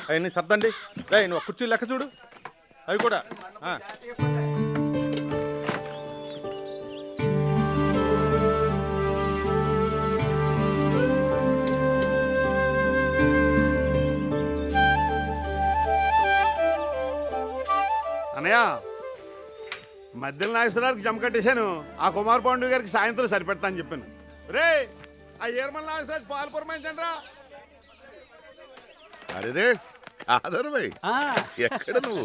Speaker 7: అవన్నీ సర్దండి. రే నువ్వు కుర్చీ లెక్క చూడు. అవి కూడా
Speaker 5: అన్నయ్య మధ్యలో నాగేశ్వరరావుకి జమ కట్టేశాను. ఆ కుమార్ పాండు గారికి సాయంత్రం సరిపెడతా అని చెప్పాను. రే ఆ ఏర్మల నాగేశ్వరరావు పాలు పురమాయించండి రా.
Speaker 7: అరే ఆదరవై ఎక్కడ నువ్వు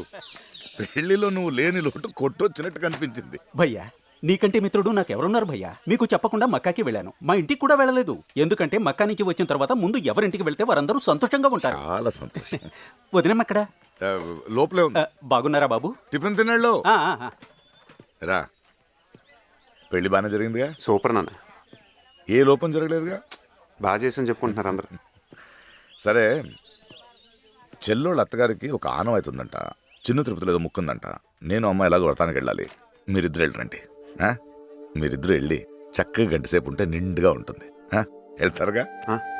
Speaker 7: పెళ్లిలో నువ్వు లేని లోటు కొట్టొచ్చినట్టు కనిపించింది.
Speaker 16: భయ్యా నీకంటే మిత్రుడు నాకెవరున్నారు భయ్యా? మీకు చెప్పకుండా మక్కాకి వెళ్ళాను. మా ఇంటికి కూడా వెళ్ళలేదు. ఎందుకంటే మక్కా నుంచి వచ్చిన తర్వాత ముందు ఎవరింటికి వెళ్తే వారందరూ సంతోషంగా ఉంటారు.
Speaker 7: చాలా సంతోషం.
Speaker 16: వదినమ్మక్కడ
Speaker 7: లోపలే ఉంది.
Speaker 16: బాగున్నారా బాబు?
Speaker 7: టిఫిన్ తిన్నాళ్ళు
Speaker 16: ఆ, ఆ, ఆ.
Speaker 7: రా. పెళ్లి బాగానే జరిగిందిగా?
Speaker 9: సూపర్ నాన్న.
Speaker 7: ఏ లోపం జరగలేదుగా?
Speaker 9: బాగా చేసి చెప్పుకుంటున్నారు అందరూ.
Speaker 7: సరే, చెల్లోళ్ళ అత్తగారికి ఒక ఆనం అవుతుందంట. చిన్న తిరుపతిలో ఏదో ముక్కుందంట. నేను అమ్మాయి ఎలాగో వ్రతానికి వెళ్ళాలి. మీరిద్దరు వెళ్ళరండి. మీరిద్దరు వెళ్ళి చక్కగా గంట సేపు ఉంటే నిండుగా ఉంటుంది. వెళ్తారుగా?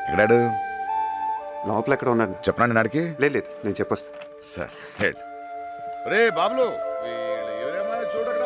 Speaker 7: ఎక్కడాడు?
Speaker 9: లోపల ఎక్కడ ఉన్నాడు
Speaker 7: చెప్పనా నేను ఆడికి?
Speaker 9: లేదు నేను చెప్పొస్తా.
Speaker 7: సార్ హెడ్ రే బాబులు చూడక్కడ.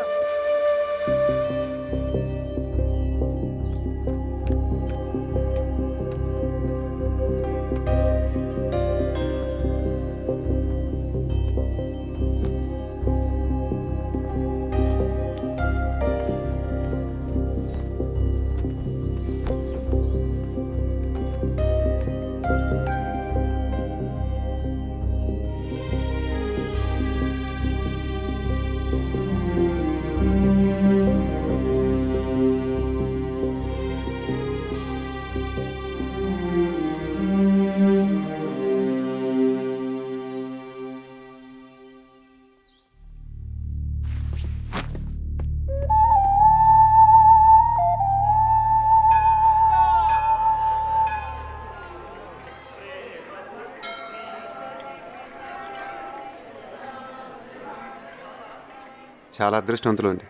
Speaker 9: చాలా అదృష్టవంతులు అండి.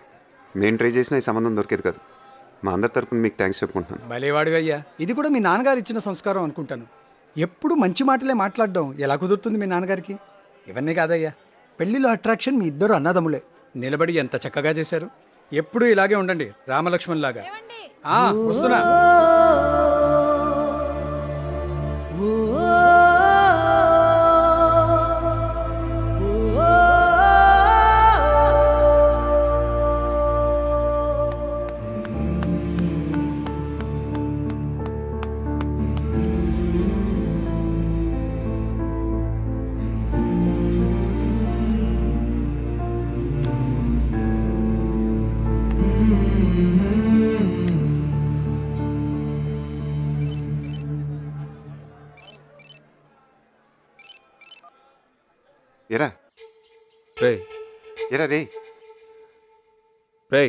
Speaker 9: మేము ట్రై చేసిన ఈ సంబంధం దొరికేది కాదు. మా అందరి తరపున మీకు థ్యాంక్స్ చెప్పుకుంటున్నాను.
Speaker 5: భలేవాడు అయ్యా. ఇది కూడా మీ నాన్నగారు ఇచ్చిన సంస్కారం అనుకుంటాను. ఎప్పుడు మంచి మాటలే మాట్లాడడం ఎలా కుదురుతుంది మీ నాన్నగారికి? ఇవన్నీ కాదయ్యా, పెళ్లిలో అట్రాక్షన్ మీ ఇద్దరు అన్నదమ్ములే. నిలబడి ఎంత చక్కగా చేశారు. ఎప్పుడూ ఇలాగే ఉండండి, రామలక్ష్మణ్ లాగా. వస్తున్నా.
Speaker 9: ఎరా
Speaker 10: రే
Speaker 9: ఎరా రే
Speaker 10: రే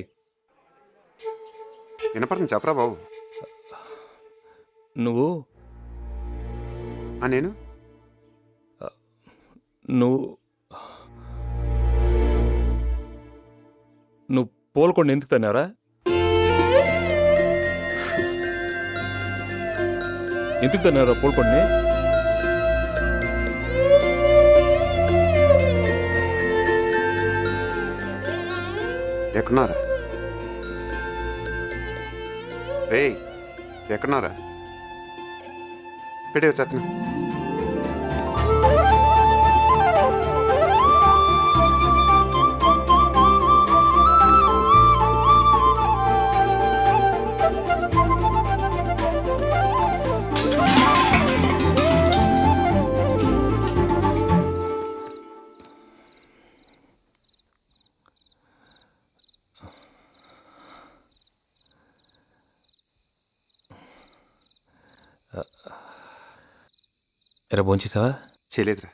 Speaker 9: వినపడుతుంది చెప్పరా బాబు.
Speaker 10: నువ్వు
Speaker 9: నేను
Speaker 10: నువ్వు నువ్వు పోల్కొండ ఎందుకు తన్నారా? ఎందుకు తన్నారా పోల్కొండని?
Speaker 9: ఎక్కడున్నారా రే? ఎక్కడున్నారా? పెట్టే వచ్చేస్తున్నా.
Speaker 10: ఎరా భోంచేసావా?
Speaker 9: చేయలేదురా,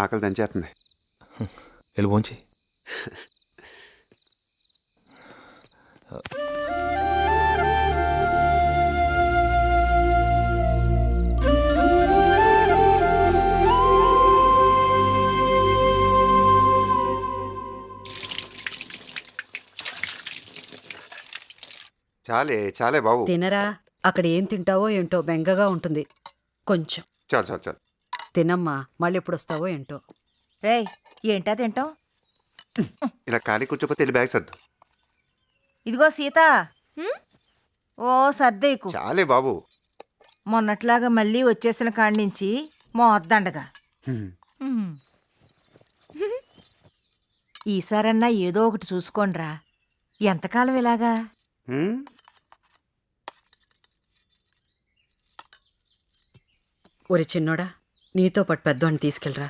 Speaker 9: ఆకలి దంచేస్తుంది.
Speaker 10: వెళ్ళి భోంచి.
Speaker 9: చాలే బాబు.
Speaker 12: తినరా, అక్కడ ఏం తింటావో ఏంటో బెంగగా ఉంటుంది. కొంచెం
Speaker 9: చాలు
Speaker 12: తినమ్మా, మళ్ళీ ఎప్పుడు వస్తావో ఏంటో.
Speaker 11: రేయ్ ఏంటా తింటాం?
Speaker 9: ఇలా ఖాళీ కూర్చోపోతే వెళ్ళి బ్యాగ్ సర్దు.
Speaker 11: ఇదిగో సీత, ఓ సర్దేకు.
Speaker 9: చాలే బాబు.
Speaker 11: మొన్నట్లాగా మళ్ళీ వచ్చేసిన కాడి నుంచి మోద్దండగా. ఈసారన్నా ఏదో ఒకటి చూసుకోండ్రా. ఎంతకాలం ఇలాగా?
Speaker 12: ఒరి చిన్నోడా, నీతో పాటు పెద్దవాడిని తీసుకెళ్ళరా.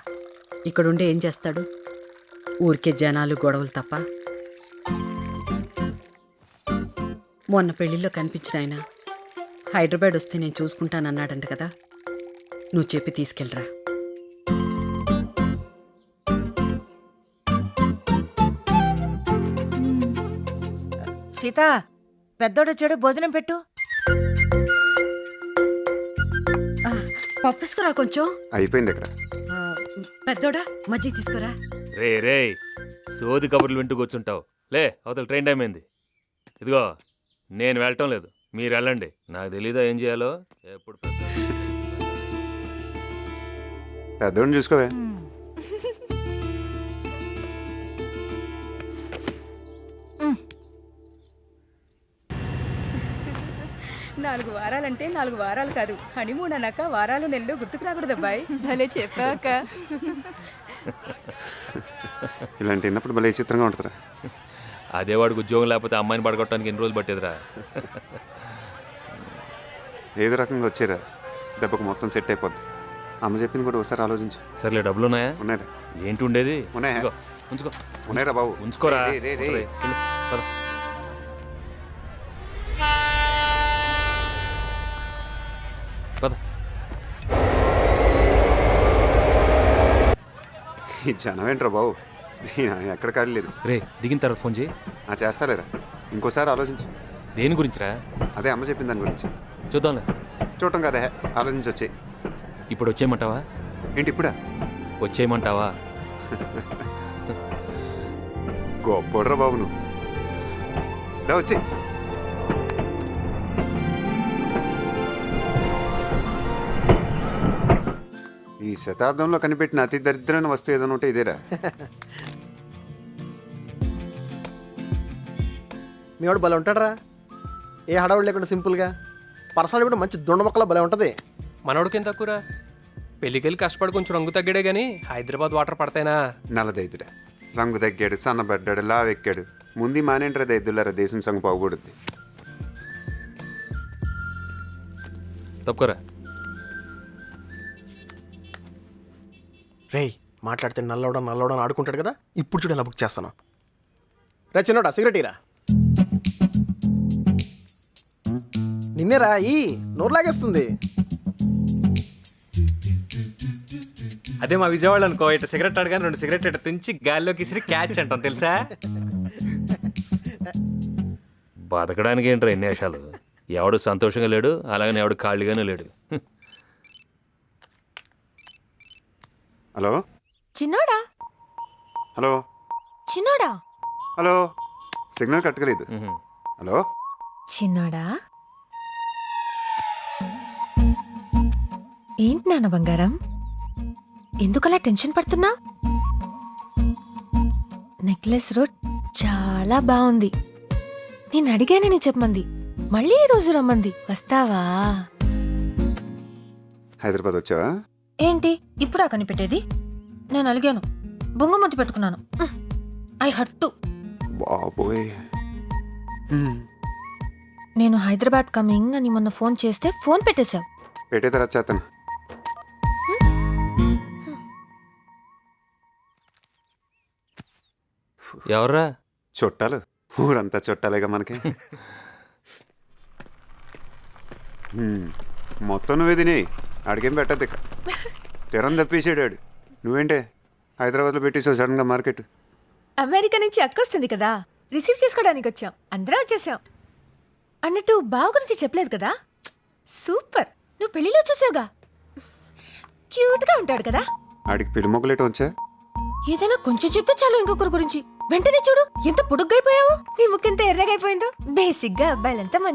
Speaker 12: ఇక్కడుండి ఏం చేస్తాడు? ఊరికే జనాలు గొడవలు తప్ప. మొన్న పెళ్లిలో కనిపించిన ఆయన హైదరాబాద్ వస్తే నేను చూసుకుంటానన్నాడంట కదా, నువ్వు చెప్పి తీసుకెళ్ళరా.
Speaker 11: సీత, పెద్దోడొచ్చాడు, భోజనం పెట్టు.
Speaker 12: పప్పుసుకురా కొంచెం.
Speaker 9: అయిపోయింది ఇక్కడ.
Speaker 12: పెద్దోడా, మజ్జిగ తీసుకురా.
Speaker 10: రే రే సోది కబుర్లు వింటూ కూర్చుంటావు. లే, అవతల ట్రైన్ టైం అయింది. ఇదిగో నేను వెళ్ళటం లేదు, మీరు వెళ్ళండి. నాకు తెలీదా ఏం చేయాలో. ఎప్పుడు
Speaker 9: పెద్దోడిని చూసుకోవే.
Speaker 2: నాలుగు వారాలంటే 4 వారాలు కాదు, హనీమూన్ అన్నాక వారాలు నెలలు గుర్తుకు రాకూడదు అబ్బాయి. భలే చెప్పాక.
Speaker 9: ఇలాంటి విన్నప్పుడు భలే చిత్రంగా ఉంటుందిరా.
Speaker 10: అదే వాడికి ఉద్యోగం లేకపోతే అమ్మాయిని పడగొట్టడానికి ఎన్ని రోజులు పట్టేదిరా.
Speaker 9: ఏదో రకంగా వచ్చారా, దెబ్బకు మొత్తం సెట్ అయిపోద్ది. అమ్మ చెప్పింది కూడా ఒకసారి ఆలోచించు.
Speaker 10: సర్లే, డబ్బులు ఉన్నాయా?
Speaker 9: ఉన్నాయిరా.
Speaker 10: ఏంటి ఉండేది?
Speaker 9: ఉన్నాయా?
Speaker 10: ఇదిగో, ఉంచుకో.
Speaker 9: ఉన్నాయిరా బాబు.
Speaker 10: ఉంచుకోరా.
Speaker 9: రే, రే, రే, రే.
Speaker 10: వెళ్ళు, పద. పద.
Speaker 9: ఈ జనం ఏంట్రా బాబు, ఎక్కడ కాడలేదు.
Speaker 10: రే, దిగిన తర్వాత ఫోన్ చేయి.
Speaker 9: చేస్తాలేరా, ఇంకోసారి ఆలోచించు.
Speaker 10: దేని గురించిరా?
Speaker 9: అదే అమ్మ చెప్పింది దాని గురించి.
Speaker 10: చూద్దాంలే.
Speaker 9: చూడటం కదా, ఆలోచించి వచ్చాయి.
Speaker 10: ఇప్పుడు వచ్చేయమంటావా?
Speaker 9: ఏంటి ఇప్పుడా?
Speaker 10: వచ్చేయమంటావా?
Speaker 9: గొప్పడ్రా బాబు నువ్వు. వచ్చే. ఈ శతాబ్దంలో కనిపెట్టిన అతి దరిద్రమైన వస్తువు ఏదైనా ఉంటే ఇదేరా.
Speaker 13: మీ వాడు భలే ఉంటాడరా, ఏ హడావుడు లేకుండా సింపుల్గా. పర్సనాలిటీ కూడా మంచి దుండ మొక్కలా భలే ఉంటుంది.
Speaker 15: మనోడికి ఎంత తక్కువరా? పెళ్ళికెళ్ళి కష్టపడి కొంచెం రంగు తగ్గాడే గానీ హైదరాబాద్ వాటర్ పడతాయినా?
Speaker 9: నల్లదైదురా, రంగు తగ్గాడు, సన్నబడ్డాడు, లావెక్కాడు. ముందు మానేంట్రా దైదులారా, దేశం సంగ పోకూడదు.
Speaker 10: తప్పుకోరా.
Speaker 13: రేయ్, మాట్లాడితే నల్లవడం ఆడుకుంటాడు కదా, ఇప్పుడు చూడు ఎలా బుక్ చేస్తాను. రే చిన్నోడా, సిగరెట్ ఇరా. నిన్నేరా, ఈ నోరు లాగేస్తుంది.
Speaker 15: అదే మా విజయవాడ అనుకో, ఇట్లా సిగరెట్ అడగానే 2 సిగరెట్ ఇట్లా తుంచి గాల్లోకి ఇసిరి క్యాచ్ అంటాం తెలుసా?
Speaker 10: బతకడానికి ఏంట్రా ఎన్ని వేషాలు. ఎవడు సంతోషంగా లేడు, అలాగని ఎవడు ఖాళీగానే లేడు.
Speaker 9: హలో
Speaker 4: చిన్నోడా,
Speaker 9: హలో
Speaker 4: చిన్నోడా,
Speaker 9: హలో. సిగ్నల్ కట్టగలేదు. హలో
Speaker 4: చిన్నోడా. ఏంటి నాన్న బంగారం, ఎందుకలా టెన్షన్ పడుతున్నా? నెక్లెస్ రోడ్ చాలా బాగుంది. నేను అడిగానని చెప్పమంది, మళ్ళీ ఈ రోజు రమ్మంది. వస్తావా?
Speaker 9: హైదరాబాద్ వచ్చావా?
Speaker 4: ఏంటి ఇప్పుడా కనిపెట్టేది? నేను అలిగాను, బొంగమతి పెట్టుకున్నాను. ఐ హట్టు.
Speaker 9: బాబోయ్.
Speaker 4: నేను హైదరాబాద్ కమింగ్ అని మొన్న ఫోన్ చేస్తే ఫోన్ పెట్టేశావు.
Speaker 9: పెట్టే తర్వాత చేస్తాను.
Speaker 10: ఎవర్రా?
Speaker 9: చుట్టాలు, ఊరంతా చుట్టాలేగా మనకి. మొత్తం నువ్వే తిని అడిగేం పెట్టద్దు. ఇక్కడ తిరం తప్పేసాడు. నువ్వేంటే హైదరాబాద్లో పెట్టేసావు సడన్గా మార్కెట్.
Speaker 4: అమెరికా నుంచి అక్కొస్తుంది కదా, రిసీవ్ చేసుకోవడానికి వచ్చాం. అందరం వచ్చేసాం. అన్నట్టు బావ గురించి చెప్పలేదు కదా. సూపర్, నువ్వు పెళ్లిలో చూసావుగా, క్యూట్గా ఉంటాడు కదా.
Speaker 9: ఆడికి పెళ్లి మొక్కలేట వచ్చా.
Speaker 4: ఏదైనా కొంచెం చెప్తే చాలు ఇంకొకరి గురించి. వెంటనే చూడు ఎంత పొడుగ్గైపోయావు, నీ ముక్కెంత ఎర్రగైపోయిందో. బేసిక్ గా అబ్బాయిలంతా